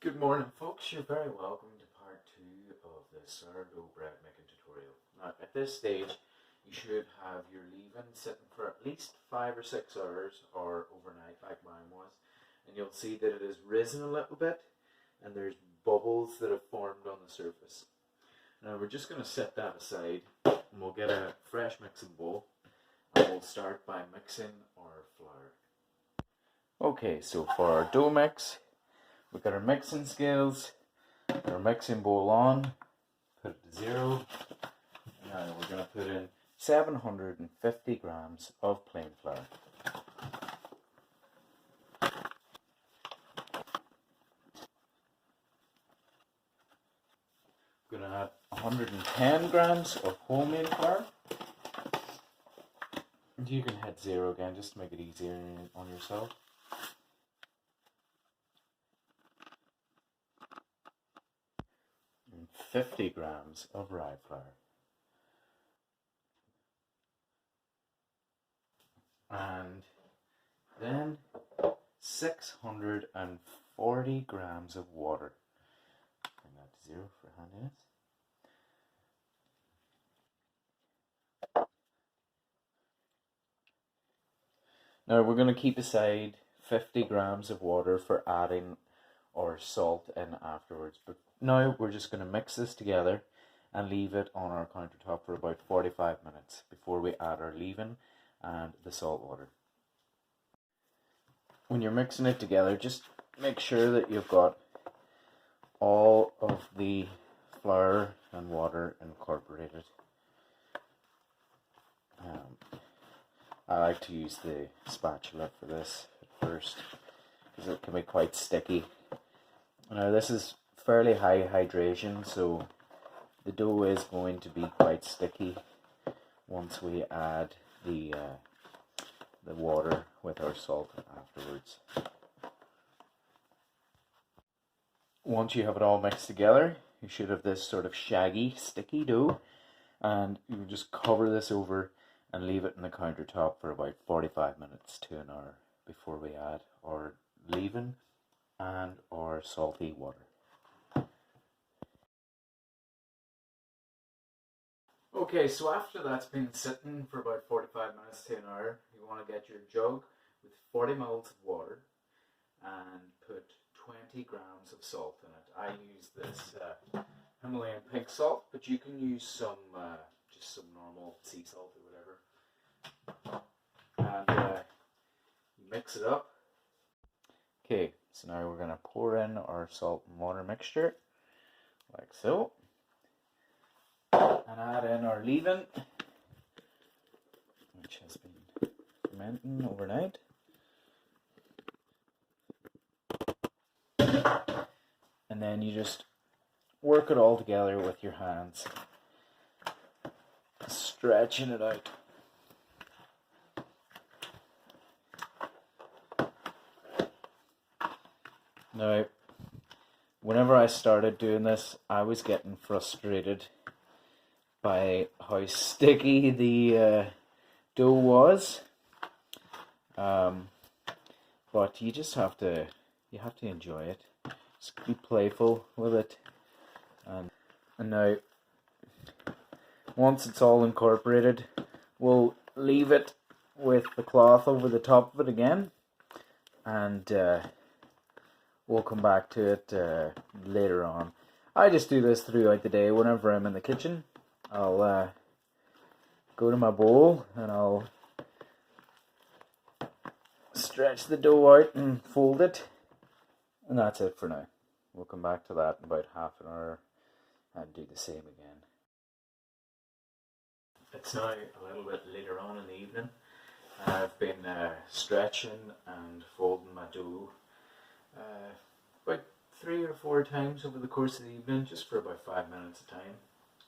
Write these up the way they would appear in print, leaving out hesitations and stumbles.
Good morning, folks. You're very welcome to part 2 of the sourdough bread making tutorial. Now, at this stage, you should have your leaven sitting for at least 5 or 6 hours or overnight, like mine was. And you'll see that it has risen a little bit and there's bubbles that have formed on the surface. Now, we're just going to set that aside and we'll get a fresh mixing bowl and we'll start by mixing our flour. Okay, so for our dough mix, we've got our mixing scales, our mixing bowl on, put it to 0. Now we're going to put in 750 grams of plain flour. We're going to add 110 grams of wholemeal flour. And you can hit 0 again just to make it easier on yourself. And 50 grams of rye flour. And then 640 grams of water. Bring that to 0 for handiness. Now we're going to keep aside 50 grams of water for adding our salt in afterwards. But now we're just going to mix this together and leave it on our countertop for about 45 minutes before we add our leaven and the salt water. When you're mixing it together, just make sure that you've got all of the flour and water incorporated. I like to use the spatula for this at first because it can be quite sticky. Now this is fairly high hydration, so the dough is going to be quite sticky once we add the water with our salt afterwards. Once you have it all mixed together, you should have this sort of shaggy, sticky dough, and you just cover this over and leave it in the countertop for about 45 minutes to an hour before we add our leaven and our salty water. Okay, so after that's been sitting for about 45 minutes to an hour, you want to get your jug with 40 ml of water and put 20 grams of salt in it. I use this Himalayan pink salt, but you can use some just some normal sea salt or whatever. And mix it up. Okay, so now we're going to pour in our salt and water mixture, like so. And add in our leaven, which has been fermenting overnight. And then you just work it all together with your hands, stretching it out. Now, whenever I started doing this, I was getting frustrated by how sticky the dough was, but you just have to enjoy it. Just be playful with it, and now once it's all incorporated, we'll leave it with the cloth over the top of it again, and we'll come back to it later on. I just do this throughout the day whenever I'm in the kitchen. I'll go to my bowl and I'll stretch the dough out and fold it, and that's it for now. We'll come back to that in about half an hour and do the same again. It's now a little bit later on in the evening. I've been stretching and folding my dough about 3 or 4 times over the course of the evening, just for about 5 minutes a time,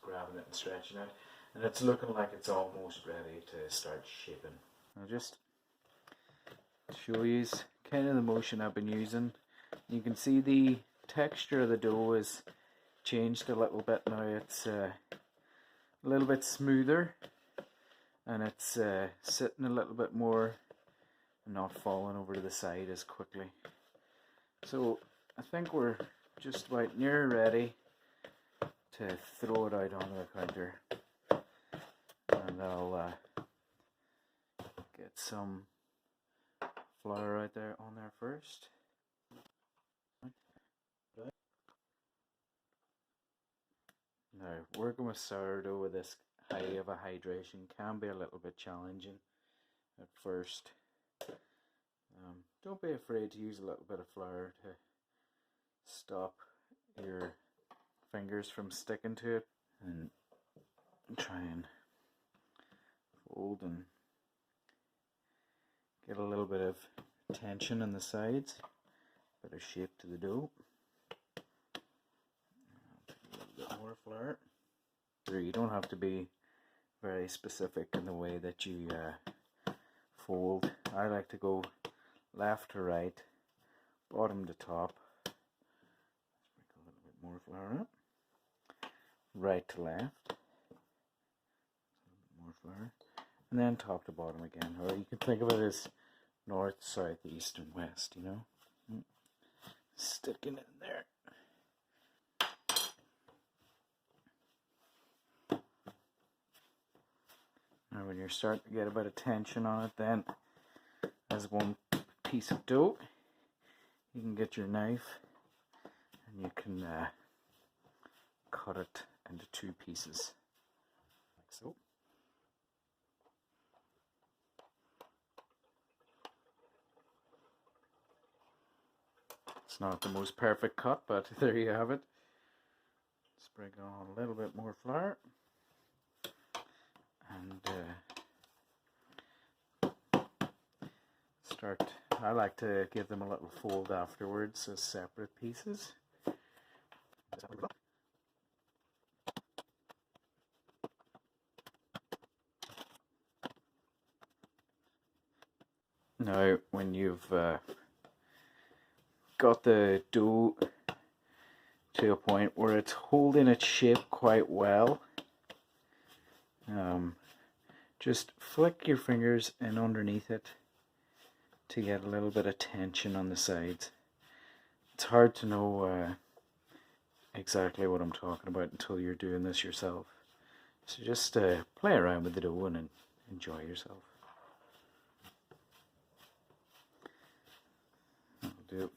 grabbing it and stretching it, and it's looking like it's almost ready to start shaping. I'll just show you kind of the motion I've been using. You can see the texture of the dough has changed a little bit now. It's a little bit smoother, and it's sitting a little bit more and not falling over to the side as quickly. So I think we're just about near ready to throw it out on the counter. And I'll get some flour out there on there first. Now, working with sourdough with this high of a hydration can be a little bit challenging at first. Don't be afraid to use a little bit of flour to stop your fingers from sticking to it, and try and fold and get a little bit of tension on the sides, bit of shape to the dough. More flour. You don't have to be very specific in the way that you fold. I like to go left to right, bottom to top. Sprinkle a little bit more flour up. Right to left. More flour. And then top to bottom again. Or you can think of it as north, south, east, and west, you know. Sticking it in there. Now when you're starting to get a bit of tension on it, then as one piece of dough, you can get your knife and you can cut it into two pieces, like so. It's not the most perfect cut, but there you have it. Sprinkle on a little bit more flour. And I like to give them a little fold afterwards as separate pieces. Now, when you've got the dough to a point where it's holding its shape quite well, just flick your fingers in underneath it to get a little bit of tension on the sides. It's hard to know exactly what I'm talking about until you're doing this yourself. So just play around with the dough and enjoy yourself. I'll do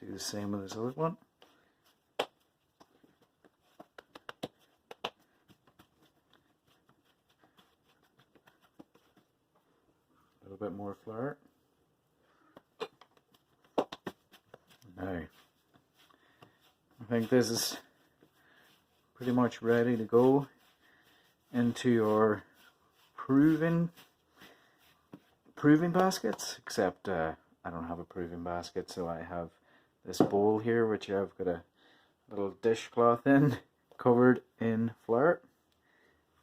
the same with this other one. A little bit more flour. Now, I think this is pretty much ready to go into your proving baskets, except I don't have a proving basket, so I have this bowl here which I've got a little dishcloth in, covered in flour.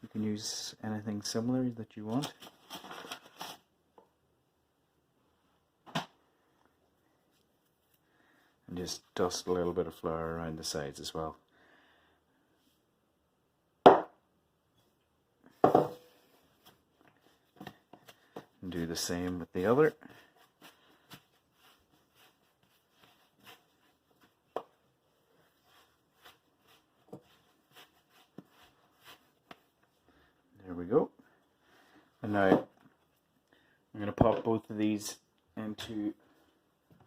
You can use anything similar that you want. And just dust a little bit of flour around the sides as well. And do the same with the other. There we go. And now I'm going to pop both of these into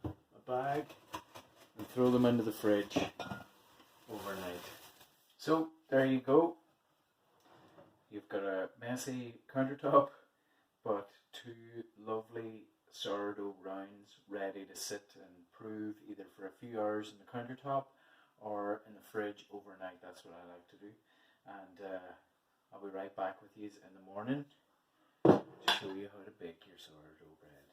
a bag and throw them into the fridge overnight. So there you go. You've got a messy countertop, but two lovely sourdough rounds ready to sit and prove either for a few hours in the countertop or in the fridge overnight. That's what I like to do. And I'll be right back with you in the morning to show you how to bake your sourdough bread.